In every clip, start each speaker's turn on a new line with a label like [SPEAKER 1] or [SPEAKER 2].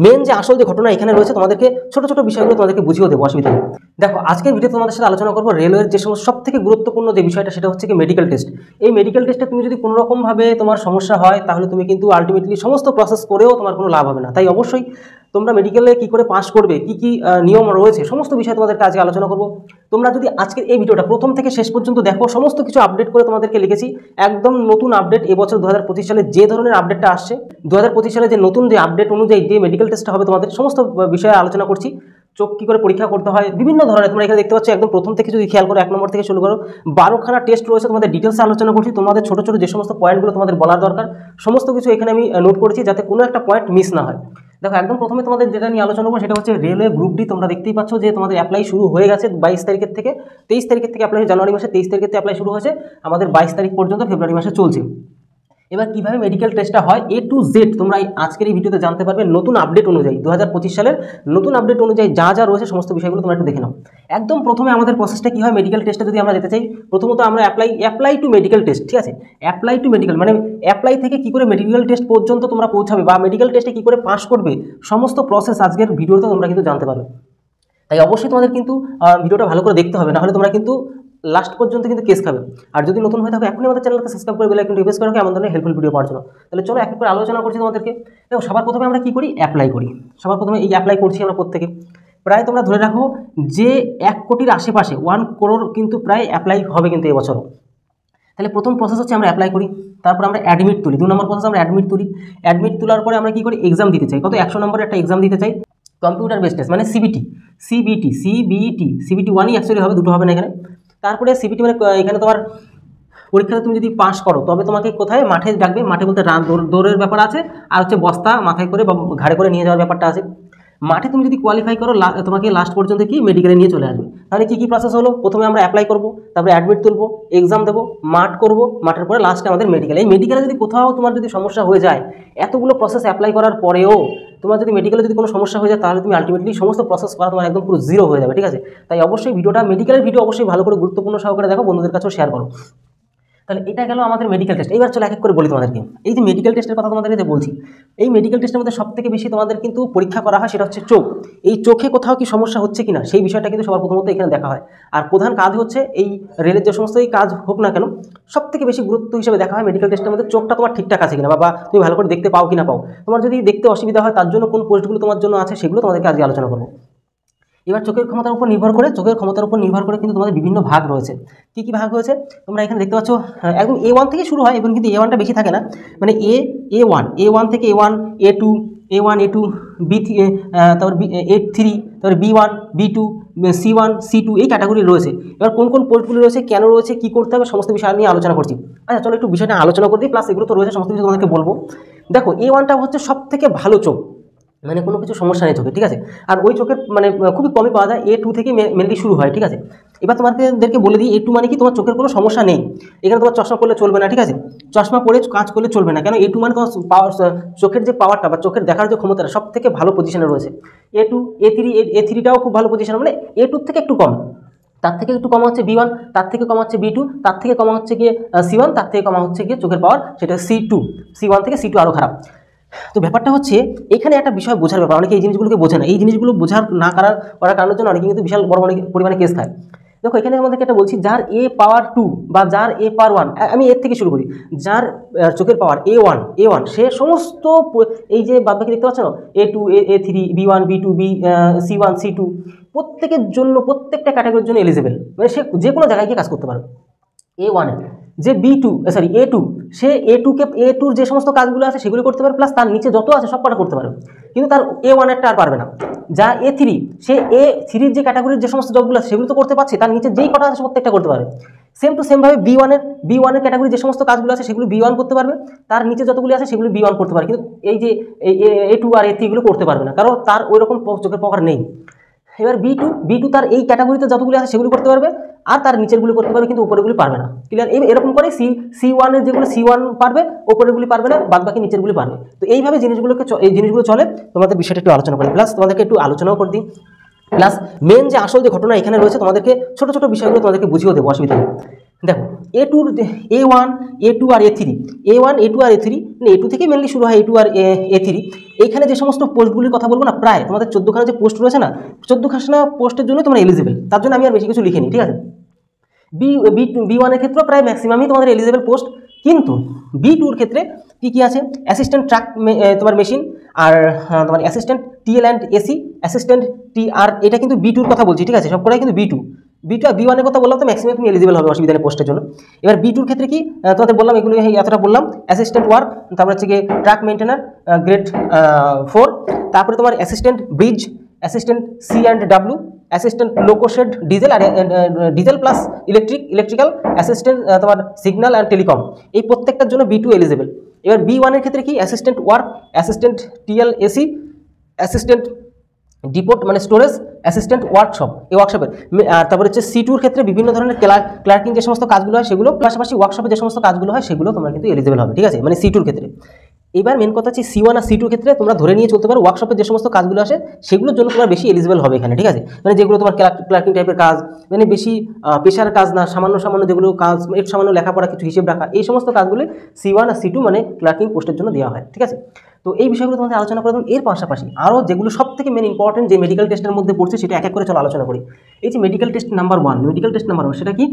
[SPEAKER 1] Main যে আসল যে ঘটনা এখানে রয়েছে তোমাদেরকে ছোট ছোট বিষয়গুলো তোমাদেরকে বুঝিয়ে দেবো, অসুবিধা নেই। দেখো আজকের ভিডিও তোমাদের সাথে আলোচনা করবো রেলওয়ের যে সমস্ত সবথেকে গুরুত্বপূর্ণ যে বিষয়টা সেটা হচ্ছে কি মেডিকেল টেস্ট। এই মেডিকেল টেস্টে তুমি যদি কোনো রকমভাবে তোমার সমস্যা হয় তাহলে তুমি কিন্তু আলটিমেটলি সমস্ত প্রসেস করেও তোমার কোনো লাভ হবে না। তাই অবশ্যই তোমরা মেডিকেলে কী করে পাস করবে, কী কী নিয়ম রয়েছে, সমস্ত বিষয় তোমাদেরকে আজকে আলোচনা করবো। তোমরা যদি আজকের এই ভিডিওটা প্রথম থেকে শেষ পর্যন্ত দেখো, সমস্ত কিছু আপডেট করে তোমাদেরকে লিখেছি, একদম নতুন আপডেট। এবছর 2025 সালে যে ধরনের আপডেটটা আসছে, 2025 সালে যে নতুন যে আপডেট অনুযায়ী যে মেডিকেল টেস্টটা হবে তোমাদের সমস্ত বিষয়ে আলোচনা করছি। চোখ কী করে পরীক্ষা করতে হয়, বিভিন্ন ধরনের তোমরা এখানে দেখতে পাচ্ছ, একদম প্রথম থেকে যদি খেয়াল করো 1 নম্বর থেকে শুরু করো 12খানা টেস্ট রয়েছে, তোমাদের ডিটেলসে আলোচনা করছি। তোমাদের ছোটো ছোটো যে সমস্ত পয়েন্টগুলো তোমাদের বলার দরকার সমস্ত কিছু এখানে আমি নোট করেছি, যাতে কোনো একটা পয়েন্ট মিস না হয়। দেখো একদম প্রথমে তোমাদের যেটা নিয়ে আলোচনা করবো সেটা হচ্ছে রেলওয়ে গ্রুপ ডি। তোমরা দেখতেই পাচ্ছ যে তোমাদের অ্যাপ্লাই শুরু হয়ে গেছে 22 তারিখের থেকে, 23 তারিখের থেকে অ্যাপ্লাই, জানুয়ারি মাসে 23 তারিখের থেকে অ্যাপ্লাই শুরু হয়েছে, আমাদের 22 তারিখ পর্যন্ত ফেব্রুয়ারি মাসে চলছে। এবার কীভাবে মেডিকেল টেস্টটা হয় A to Z তোমরা আজকের এই ভিডিওতে জানতে পারবে। নতুন আপডেট অনুযায়ী 2025 সালের নতুন আপডেট অনুযায়ী যা যা রয়েছে সমস্ত বিষয়গুলো তোমরা একটু দেখে নাও। একদম প্রথমে আমাদের প্রসেসটা কী হয়, মেডিকেল টেস্টে যদি আমরা যেতে চাই, প্রথমত আমরা অ্যাপ্লাই টু মেডিকেল টেস্ট, ঠিক আছে। অ্যাপ্লাই টু মেডিকেল মানে অ্যাপ্লাই থেকে কী করে মেডিকেল টেস্ট পর্যন্ত তোমরা পৌঁছাবে বা মেডিকেল টেস্টে কী করে পাস করবে, সমস্ত প্রসেস আজকের ভিডিওতে তোমরা কিন্তু জানতে পারবে। তাই অবশ্যই তোমাদের কিন্তু ভিডিওটা ভালো করে দেখতে হবে, নাহলে তোমরা কিন্তু লাস্ট পর্যন্ত কিন্তু কেস খাবে। আর যদি নতুন হয়ে থাকো এখনই আমাদের চ্যানেলকে সাবস্ক্রাইব করে বেল আইকনটি প্রেস করে রাখো এমন ধরনের হেল্পফুল ভিডিও পাওয়ার জন্য। তাহলে চলো এক এক করে আলোচনা করছি তোমাদেরকে। দেখো সবার প্রথমে আমরা কী করি, অ্যাপ্লাই করি। সবার প্রথমে এই অ্যাপ্লাই করছি আমরা প্রত্যেকে, প্রায় তোমরা ধরে রাখো যে 1 কোটির আশেপাশে 1 করোড় কিন্তু প্রায় অ্যাপ্লাই হবে কিন্তু এবছরও। তাহলে প্রথম প্রসেস হচ্ছে আমরা অ্যাপ্লাই করি, তারপর আমরা অ্যাডমিট তুলি। 2 নম্বর প্রসেস আমরা অ্যাডমিট তুলি। অ্যাডমিট তোলার পরে আমরা কী করি, এক্সাম দিতে চাই। কত 100 নম্বরের একটা এক্সাম দিতে চাই, কম্পিউটার বেসড টেস্ট মানে সিবিটি 1ই অ্যাকচুয়ালি হবে, দুটো হবে না এখানে। তারপরে সিবিটি মানে এখানে তোমার পরীক্ষাতে তুমি যদি পাস করো তবে তোমাকে কোথায়, মাঠে ডাকবে। মাঠে বলতে দৌড়ের ব্যাপার আছে, আর হচ্ছে বস্তা মাথায় করে বা ঘাড়ে করে নিয়ে যাওয়ার ব্যাপারটা আছে। মাঠে তুমি যদি কোয়ালিফাই করো তোমাকে লাস্ট পর্যন্ত কি মেডিকেলে নিয়ে চলে আসবে। তাহলে কী কী প্রসেস হলো, প্রথমে আমরা অ্যাপ্লাই করবো, তারপরে অ্যাডমিট তুলবো, এক্সাম দেবো, মাঠ করবো, মাঠের পরে লাস্টে আমাদের মেডিকেল। এই মেডিকেলে যদি কোথাও তোমার যদি সমস্যা হয়ে যায়, এতগুলো প্রসেস অ্যাপ্লাই করার পরেও তোমার যদি মেডিকেলে যদি কোনো সমস্যা হয়ে যায়, তাহলে তুমি আলটিমেটলি সমস্ত প্রসেস করা তোমার একদম পুরো জিরো হয়ে যাবে, ঠিক আছে। তাই অবশ্যই ভিডিওটা, মেডিকেলের ভিডিও অবশ্যই ভালো করে গুরুত্বপূর্ণ সহকারে দেখো, বন্ধুদের কাছেও শেয়ার করো। তাহলে এটা গেল আমাদের মেডিকেল টেস্ট। এইবার চলো এক এক করে বলি তোমাদেরকে। এই যে মেডিকেল টেস্টের কথা তোমাদেরকে যে বলছি, এই মেডিকেল টেস্টের মধ্যে সবথেকে বেশি তোমাদের কিন্তু পরীক্ষা করা হয় সেটা হচ্ছে চোখ। এই চোখে কোথাও কি সমস্যা হচ্ছে কিনা সেই বিষয়টা কিন্তু সবার প্রথমত এখানে দেখা হয়। আর প্রধান কাজ হচ্ছে এই রেলের যে সমস্ত কাজ হোক না কেন, সবথেকে বেশি গুরুত্ব হিসেবে দেখা হয় মেডিকেল টেস্টের মধ্যে চোখটা তোমার ঠিকঠাক আছে কিনা, বা তুমি ভালো করে দেখতে পাও কিনা পাও। তোমার যদি দেখতে অসুবিধা হয় তার জন্য কোন পোস্টগুলো তোমার জন্য আছে সেগুলো তোমাদেরকে আজকে আলোচনা করবো। এবার চোখের ক্ষমতার উপর নির্ভর করে কিন্তু তোমাদের বিভিন্ন ভাগ রয়েছে। কী কী ভাগ রয়েছে তোমরা এখানে দেখতে পাচ্ছ। একদম A1 থেকে শুরু হয়, এবং কিন্তু A1টা বেশি থাকে না, মানে A1 থেকে A1, A2, B, তারপর A3, তারপর B1, B2, C1, C2 এই ক্যাটাগরি রয়েছে। এবার কোন কোন পোস্টগুলি রয়েছে, কেন রয়েছে, কী করতে হবে, সমস্ত বিষয় নিয়ে আলোচনা করছি। আচ্ছা চলো একটু বিষয়টা আলোচনা করে দিই, প্লাস এগুলো তো রয়েছে সমস্ত কিছু তোমাদেরকে বলবো। দেখো A1টা হচ্ছে সবথেকে ভালো চোখ, মানে কোনো কিছু সমস্যা নেই চোখে, ঠিক আছে। আর ওই চোখের মানে খুবই কমই পাওয়া যায়। A2 থেকে মেনলি শুরু হয়, ঠিক আছে। এবার তোমাদেরকে বলে দিই A2 মানে কি, তোমার চোখের কোনো সমস্যা নেই, এখানে তোমার চশমা পরলে চলবে না, ঠিক আছে। চশমা পরে কাজ করলে চলবে না, কেন A2 মানে তোমার পাওয়ার, চোখের যে পাওয়ারটা বা চোখের দেখার যে ক্ষমতাটা সব থেকে ভালো পজিশনে রয়েছে। A2, A3টাও খুব ভালো পজিশনে, মানে A2 থেকে একটু কম, তার থেকে একটু কম হচ্ছে B1, তার থেকে কম হচ্ছে B2, তার থেকে কম হচ্ছে গিয়ে C1, তার থেকে কম হচ্ছে গিয়ে চোখের পাওয়ার সেটা C1 থেকে C2 আরও খারাপ। তো ব্যাপারটা হচ্ছে এখানে একটা বিষয় বোঝার ব্যাপার, অনেকে এই জিনিসগুলোকে বোঝে না। এই জিনিসগুলো বোঝার না করার কারণের জন্য অনেকে কিন্তু বিশাল বড় পরিমাণে কেস খায়। দেখো এখানে আমাদেরকে একটা বলছি, যার A2 বা যার A1, আমি এর থেকে শুরু করি, যার চোখের পাওয়ার A1 সে সমস্ত এই যে বাদবাকি দেখতে পাচ্ছ না, A2, A3, B1, B2, C1, C2 প্রত্যেকের জন্য, প্রত্যেকটা ক্যাটাগরির জন্য এলিজিবল, মানে সে যে কোনো জায়গায় গিয়ে কাজ করতে পারে। A1 যে A2 সে A2'র যে সমস্ত কাজগুলো আছে সেগুলো করতে পারে, প্লাস তার নিচে যত আছে সব কটা করতে পারে, কিন্তু তার A1'এরটা আর পারবে না। যা A3 সে A3'র যে ক্যাটাগরির যে সমস্ত জবগুলো আছে সেগুলো তো করতে পারছে, তার নিচে যেই কটা আছে প্রত্যেকটা করতে পারবে। সেম টু সেমভাবে B1'এর ক্যাটাগরি যে সমস্ত কাজগুলো আছে সেগুলো B1 করতে পারবে, তার নিচে যতগুলি আছে সেগুলো B1 করতে পারে, কিন্তু এই যে A2 আর A3 এগুলো করতে পারবে না, কারণ তার ওই রকম চোখের পাওয়ার নেই। এবার B2 তার এই ক্যাটাগরিতে যতগুলি আছে সেগুলো করতে পারবে, আর তার নিচেরগুলি করতে পারবে, কিন্তু উপরেগুলি পারবে না। ক্লিয়ার? এরকম করে C1 এর যেগুলো C1 পারবে, উপরেরগুলি পারবে না, বাদ বাকি নিচেরগুলি পারবে। তো এইভাবে এই জিনিসগুলো চলে। তোমাদের বিষয়টা একটু আলোচনা করি, প্লাস তোমাদেরকে একটু আলোচনাও করে দিই, প্লাস মেন যে আসল যে ঘটনা এখানে রয়েছে তোমাদেরকে ছোট ছোট বিষয়গুলো তোমাদেরকে বুঝিয়ে দেবো, অসুবিধা নেই। দেখো A1, A2 আর A3, A1, A2 আর A3, A2 থেকে মেনলি শুরু হয় A2 আর A3। এইখানে যে সমস্ত পোস্টগুলির কথা বলবো না, প্রায় তোমাদের 14খানা যে পোস্ট রয়েছে না, 14খানা পোস্টের জন্য তোমরা এলিজিবল, তার জন্য আমি আর বেশি কিছু লিখিনি, ঠিক আছে। B1 এর ক্ষেত্রে প্রায় ম্যাক্সিমামই তোমাদের এলিজিবল পোস্ট, কিন্তু B2 এর ক্ষেত্রে কি কি আছে, অ্যাসিস্ট্যান্ট ট্রাক তোমার মেশিন, আর তোমার assistant TL and AC, assistant TR, এটা কিন্তু B2 এর কথা বলছি, ঠিক আছে, সবকটাই কিন্তু B2 আর B1 এর কথা বললাম তো ম্যাক্সিমাম তুমি এলিজিবল হবে অসুবিধা নেই পোস্টের জন্য। এবার B2 এর ক্ষেত্রে কি তোমাদের বললাম, এগুলো এতটা বললাম, অ্যাসিস্ট্যান্ট ওয়ার্ক, তারপর হচ্ছে গিয়ে ট্রাক মেইনটেনার গ্রেড 4, তারপরে তোমার assistant bridge, assistant C&W, assistant loco shed diesel আর ডিজেল প্লাস ইলেকট্রিক্যাল, অ্যাসিস্ট্যান্ট তোমার সিগন্যাল অ্যান্ড টেলিকম, এই প্রত্যেকটার জন্য B2 এলিজিবল। এবার B1 এর ক্ষেত্রে কি, assistant work, assistant TL AC, assistant depot মানে স্টোরেজ, অ্যাসিস্ট্যান্ট ওয়ার্কশপ, এই ওয়ার্কশপের। আর তারপরে হচ্ছে C2 এর ক্ষেত্রে বিভিন্ন ধরনের ক্লার্কিং যে সমস্ত কাজগুলো হয় সেগুলো, পাশাপাশি ওয়ার্কশপে যে সমস্ত কাজগুলো হয় সেগুলো তোমরা কিন্তু এলিজিবল হবে, ঠিক আছে, মানে C2 এর ক্ষেত্রে। এবার মেন কথা হচ্ছে C1 আর C2 ক্ষেত্রে তোমরা ধরে নিয়ে চলতে পারো ওয়ার্কশপের যে সমস্ত কাজগুলো আসে সেগুলোর জন্য তোমরা বেশি এলিজিবল হবে এখানে, ঠিক আছে, মানে যেগুলো তোমার ক্লার্কিং টাইপের কাজ, মানে বেশি পেশার কাজ না, সামান্য যেগুলো কাজ, একটু সামান্য লেখাপড়া, কিছু হিসেব রাখা, এই সমস্ত কাজগুলো C1 আর C2 মানে ক্লার্কিং পোস্টের জন্য দেওয়া হয়, ঠিক আছে। তো এই বিষয়গুলো তোমাদের আলোচনা করে দেবো। এর পাশাপাশি আরও যেগুলো সব থেকে মেন ইম্পর্টেন্ট যে মেডিকেল টেস্টের মধ্যে পড়ছে সেটা এক এক করে চলো আলোচনা করি। এই যে মেডিকেল টেস্ট নাম্বার 1, সেটা কি,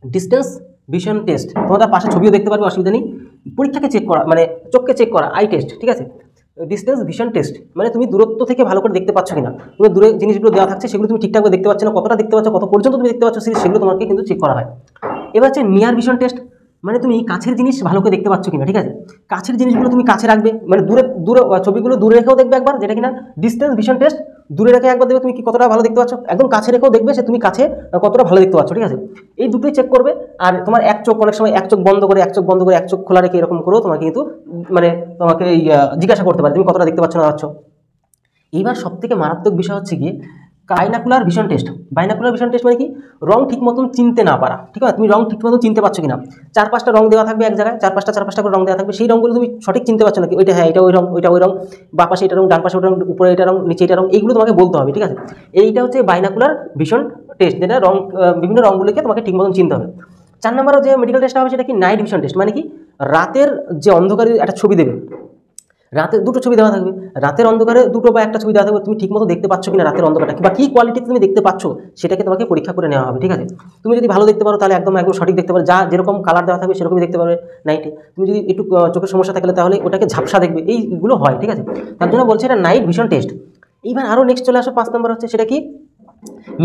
[SPEAKER 1] ডিস্টেন্স ভিশন টেস্ট। তোমরা পাশে ছবিও দেখতে পারবে, অসুবিধা নেই। পরীক্ষাকে চেক করা, মানে চোখকে চেক করা, আই টেস্ট, ঠিক আছে। ডিস্টেন্স ভিশন টেস্ট মানে তুমি দূরত্ব থেকে ভালো করে দেখতে পাচ্ছ কিনা, তুমি দূরে জিনিসগুলো দেওয়া থাকছে সেগুলো তুমি ঠিকঠাক দেখতে পাচ্ছ না, কতটা দেখতে পাচ্ছ, কত পর্যন্ত তুমি দেখতে পাচ্ছ, সেগুলো তোমাকে কিন্তু চেক করা হয়। এবার হচ্ছে নিয়ার ভিশন টেস্ট, মানে তুমি কাছের জিনিস ভালো করে দেখতে পাচ্ছ কিনা, ঠিক আছে, কাছের জিনিসগুলো তুমি কাছে রাখবে, মানে দূরে ছবিগুলো দূরে রেখেও দেখবে একবার, যেটা কিনা ডিস্টেন্স ভিশন টেস্ট, দূরে রেখে একবার দেখবে তুমি কি কতটা ভালো দেখতে পাচ্ছ, একদম কাছে রেখেও দেখবে সে তুমি কাছে কতটা ভালো দেখতে পাচ্ছ, ঠিক আছে। এই দুটোই চেক করবে। আর তোমার এক চোখ, অনেক সময় এক চোখ বন্ধ করে এক চোখ খোলা রেখে এরকম করেও তোমাকে কিন্তু মানে তোমাকে জিজ্ঞাসা করতে পারে তুমি কতটা দেখতে পাচ্ছ না পাচ্ছ। এইবার সব থেকে মারাত্মক বিষয় হচ্ছে গিয়ে binocular vision test. Binocular vision test মানে কি, রং ঠিক মতন চিনতে না পারা, ঠিক আছে, তুমি রং ঠিক মতন চিনতে পারছো কিনা, 4-5টা রং দেওয়া থাকবে এক জায়গায়, 4-5টা করে রং দেওয়া থাকবে, সেই রঙগুলো তুমি সঠিক চিনতে পারছো নাকি, ওইটা হ্যাঁ এটা ওই রং, ওইটা ওই রং, বা পাশে এটা রং, ডান পাশে ওটা রং, উপরে এটা রং, নিচে এটা রং, এইগুলো তোমাকে বলতে হবে, ঠিক আছে। এইটা হচ্ছে বাইনাকুলার ভিশন টেস্ট, যেটা রং বিভিন্ন রঙগুলিকে তোমাকে ঠিক মতন চিনতে হবে। 4 নম্বরও যে মেডিকেল টেস্ট হবে সেটা কি, নাইট ভিশন টেস্ট, মানে কি রাতের যে অন্ধকারে একটা ছবি দেবে, রাতে দুটো ছবি দেওয়া থাকবে, রাতের অন্ধকারে দুটো বা একটা ছবি দেওয়া থাকবে, তুমি ঠিকমতো দেখতে পাচ্ছ কিনা রাতের অন্ধকারটা, বা কী কোয়ালিটিতে তুমি দেখতে পাচ্ছ সেটাকে তোমাকে পরীক্ষা করে নেওয়া হবে, ঠিক আছে। তুমি যদি ভালো দেখতে পারো তাহলে একদম সঠিক দেখতে পারো, যা যেরকম কালার দেওয়া থাকবে সেরকমই দেখতে পারবে নাইটে। তুমি যদি একটু চোখের সমস্যা থাকলে তাহলে ওটাকে ঝাপসা দেখবে, এইগুলো হয়, ঠিক আছে। তার জন্য বলছে এটা নাইট ভিশন টেস্ট। এইবার আরও নেক্সট চলে আসো 5 নম্বর হচ্ছে, সেটা কি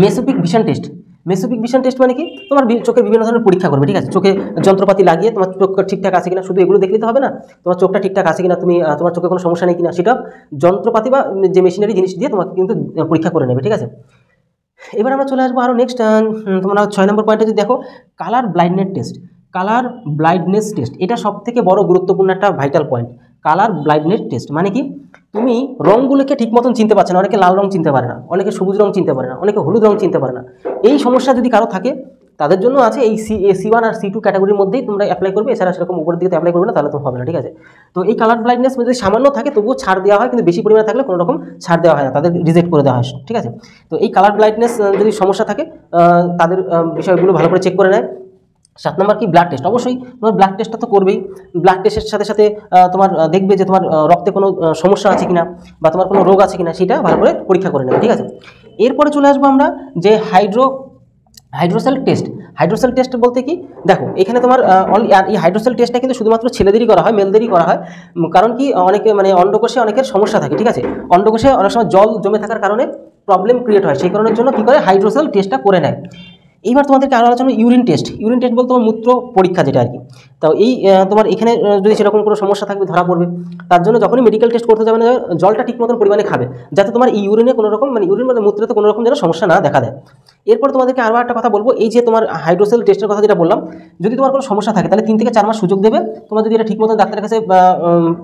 [SPEAKER 1] মেসোপিক ভিশন টেস্ট। মেসোপিক ভিশন টেস্ট মানে কি, তোমার চোখের বিভিন্ন ধরনের পরীক্ষা করবে, ঠিক আছে, চোখে যন্ত্রপাতি লাগিয়ে তোমার চোখ ঠিকঠাক আছে কিনা, শুধু এগুলো দেখলে তো হবে না, তোমার চোখটা ঠিকঠাক আছে কিনা, তুমি তোমার চোখে কোনো সমস্যা নেই কিনা, সেটা যন্ত্রপাতি বা যে মেশিনারি জিনিস দিয়ে তোমাকে কিন্তু পরীক্ষা করে নেবে, ঠিক আছে। এবার আমরা চলে আসবো আরও নেক্সট, তোমরা 6 নম্বর পয়েন্টে যদি দেখো, colour blindness test. Colour blindness test এটা সব থেকে বড় গুরুত্বপূর্ণ একটা vital point. Colour blindness test মানে কি, তুমি রঙগুলোকে ঠিক মতন চিনতে পারছো না, অনেকে লাল রং চিনতে পারে না, অনেকে সবুজ রং চিনতে পারে না, অনেকে হলুদ রং চিনতে পারে না। এই সমস্যা যদি কারো থাকে তাদের জন্য আছে এই C1 আর C2 ক্যাটাগরির মধ্যেই তোমরা অ্যাপ্লাই করবে, এছাড়া সেরকম উপরের দিকে অ্যাপ্লাই করবে না, তাহলে তো হবে না, ঠিক আছে। তো এই কালার ব্লাইন্ডনেস যদি সামান্য থাকে তবুও ছাড় দেওয়া হয়, কিন্তু বেশি পরিমাণে থাকলে কোনো রকম ছাড় দেওয়া হয় না, তাদের রিজেক্ট করে দেওয়া হয়, ঠিক আছে। তো এই কালার ব্লাইন্ডনেস যদি সমস্যা থাকে তাদের বিষয়গুলো ভালো করে চেক করে নেয়। 7 নম্বর কি, ব্লাড টেস্ট। অবশ্যই তোমার ব্লাড টেস্টটা তো করবেই। ব্লাড টেস্টের সাথে সাথে তোমার দেখবে যে তোমার রক্তে কোনো সমস্যা আছে কিনা বা তোমার কোনো রোগ আছে কিনা, সেটা ভালো করে পরীক্ষা করে নেবে, ঠিক আছে। এরপরে চলে আসবো আমরা যে হাইড্রোসেল টেস্ট। হাইড্রোসেল টেস্ট বলতে কি, দেখো এখানে তোমার এই হাইড্রোসেল টেস্টটা কিন্তু শুধুমাত্র ছেলেদেরই করা হয়, মেলদেরই করা হয়। কারণ কি, অনেকে মানে অন্ডকোষে অনেকের সমস্যা থাকে, ঠিক আছে, অন্ডকোষে অনেক সময় জল জমে থাকার কারণে প্রবলেম ক্রিয়েট হয়, সেই কারণের জন্য কী করে হাইড্রোসেল টেস্টটা করে নেয়। এইবার তোমাদেরকে আরও আলোচনা ইউরিন টেস্ট। ইউরিন টেস্ট বলতে তোমার মূত্র পরীক্ষা, যেটা আর কি। তো এই তোমার এখানে যদি সেরকম কোনো সমস্যা থাকবে ধরা পড়বে, তার জন্য যখনই মেডিকেল টেস্ট করতে যাবে না, জলটা ঠিক মতন পরিমাণে খাবে, যাতে তোমার এই ইউরিনে কোনো রকম মানে ইউরিন মানে মূত্রে কোনো রকম যেন সমস্যা না দেখা দেয়। এরপর তোমাদেরকে আরও একটা কথা বলবো, এই যে তোমার হাইড্রোসেল টেস্টের কথা যেটা বললাম, যদি তোমার কোনো সমস্যা থাকে তাহলে 3 থেকে 4 মাস সুযোগ দেবে। তোমার যদি এটা ঠিক মতন ডাক্তারের কাছে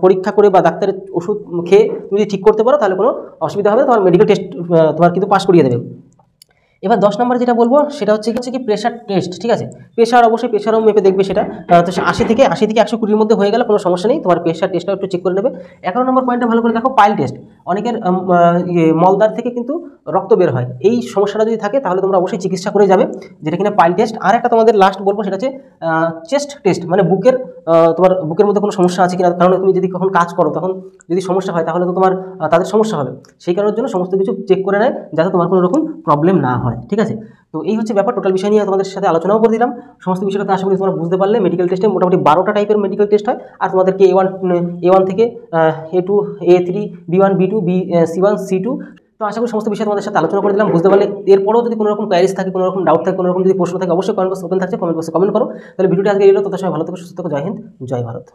[SPEAKER 1] পরীক্ষা করে বা ডাক্তারের ওষুধ খেয়ে তুমি যদি ঠিক করতে পারো তাহলে কোনো অসুবিধা হবে না, তোমার মেডিকেল টেস্ট তোমার কিন্তু পাস করিয়ে দেবে। এবার 10 নম্বরে যেটা বলবো সেটা হচ্ছে কি প্রেশার টেস্ট, ঠিক আছে। প্রেশার অবশ্যই প্রেশারও মেপে দেখবে সেটা। তো 80 থেকে 120 মধ্যে হয়ে গেলে কোনো সমস্যা নেই, তোমার প্রেশার টেস্টটাও একটু চেক করে নেবে। 11 নম্বর পয়েন্টটা ভালো করে দেখো, পাইল টেস্ট। অনেকের মলদার থেকে কিন্তু রক্ত বের হয়, এই সমস্যাটা যদি থাকে তাহলে তোমরা অবশ্যই চিকিৎসা করে যাবে, যেটা কিনা পাইল টেস্ট। আর একটা তোমাদের লাস্ট বলবো সেটা হচ্ছে চেস্ট টেস্ট, মানে বুকের তোমার বুকের মধ্যে কোনো সমস্যা আছে কিনা, কারণ তুমি যদি কখন কাজ করো তখন যদি সমস্যা হয় তাহলে তো তোমার তাদের সমস্যা হবে, সেই কারণের জন্য সমস্ত কিছু চেক করে নেয় যাতে তোমার কোনো রকম প্রবলেম না হয়, ঠিক আছে। তো এই হচ্ছে ব্যাপার, টোটাল বিষয় নিয়ে তোমাদের সাথে আলোচনাও করে দিলাম। সমস্ত বিষয়টা আশা করি তোমরা বুঝতে পারলে। মেডিকেল টেস্টে মোটামুটি 12টা টাইপের মেডিকেল টেস্ট হয়, আর তোমাদেরকে A1 থেকে A2 A3 B1 B2 C1 C2। তো আশা করি সমস্ত বিষয় তোমাদের সাথে আলোচনা করে দিলাম, বুঝতে পারলে। এরপরেও যদি কোনো রকম কোয়ারিজ থাকে, কোনো রকম ডাউট থাকে, কোনো রকম যদি প্রশ্ন থাকে, অবশ্যই কমেন্ট বক্স ওপেন থাকছে, কমেন্ট বক্সে কমেন্ট করো। তাহলে ভিডিওটি আজকে এলো, তোদের সবাই ভালো থেকো, সুস্থ থেকো। জয় হিন্দ, জয় ভারত।